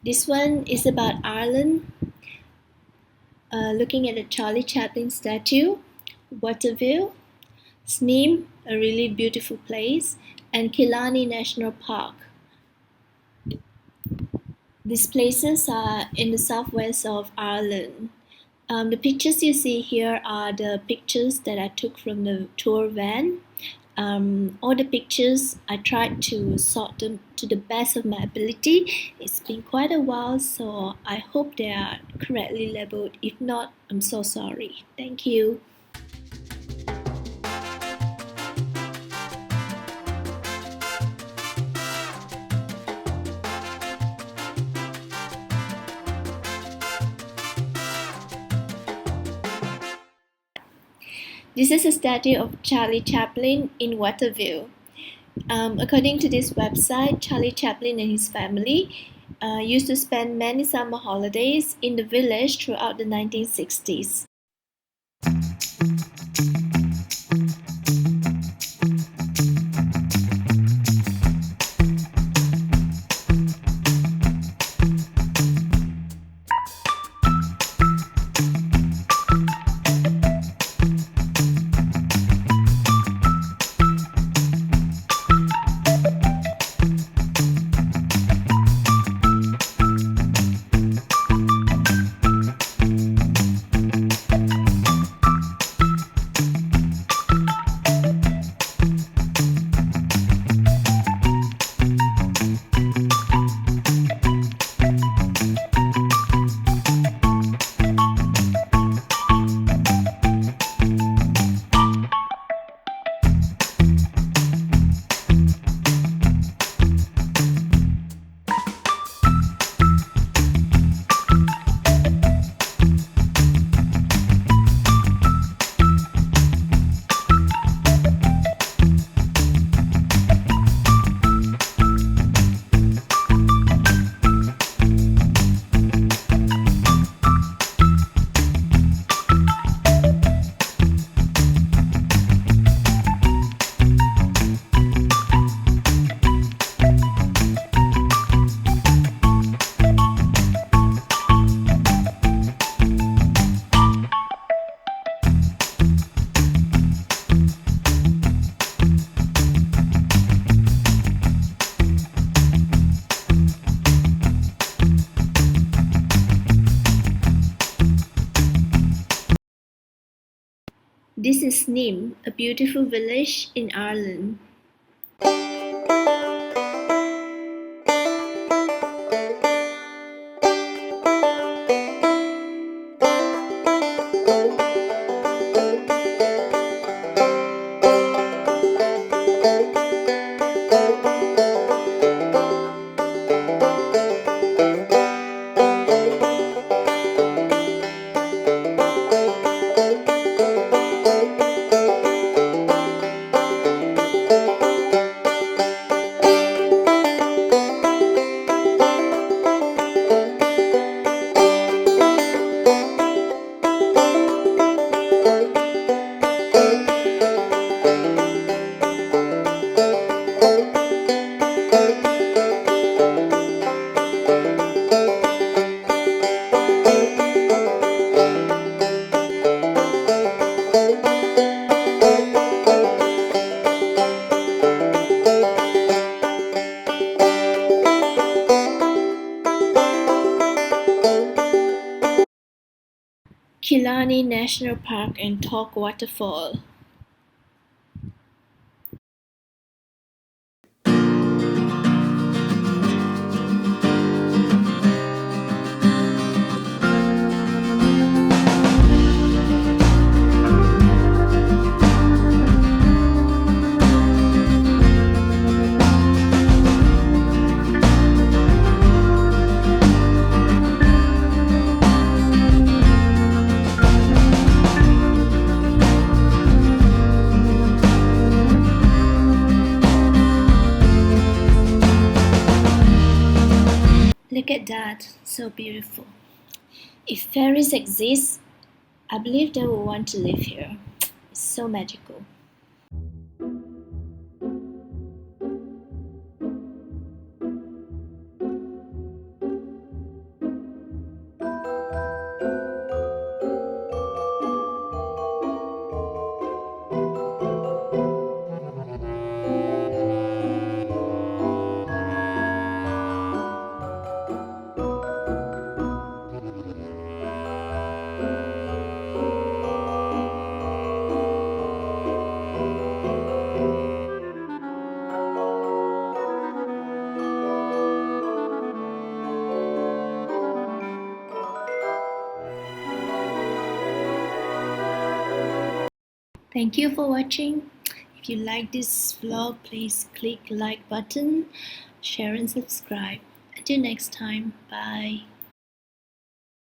This one is about Ireland, looking at the Charlie Chaplin statue, Waterville, Sneem, a really beautiful place, and Killarney National Park. These places are in the southwest of Ireland. The pictures you see here are the pictures that I took from the tour van. All the pictures, I tried to sort them to the best of my ability. It's been quite a while, so I hope they are correctly labeled. If not, I'm so sorry. Thank you. This is a statue of Charlie Chaplin in Waterville. According to this website, Charlie Chaplin and his family used to spend many summer holidays in the village throughout the 1960s. This is Sneem, a beautiful village in Ireland. Killarney National Park and Torc Waterfall. Look at that, so beautiful. If fairies exist, I believe they will want to live here. It's so magical. Thank you for watching. If you like this vlog, please click like button, share and subscribe. Until next time, bye.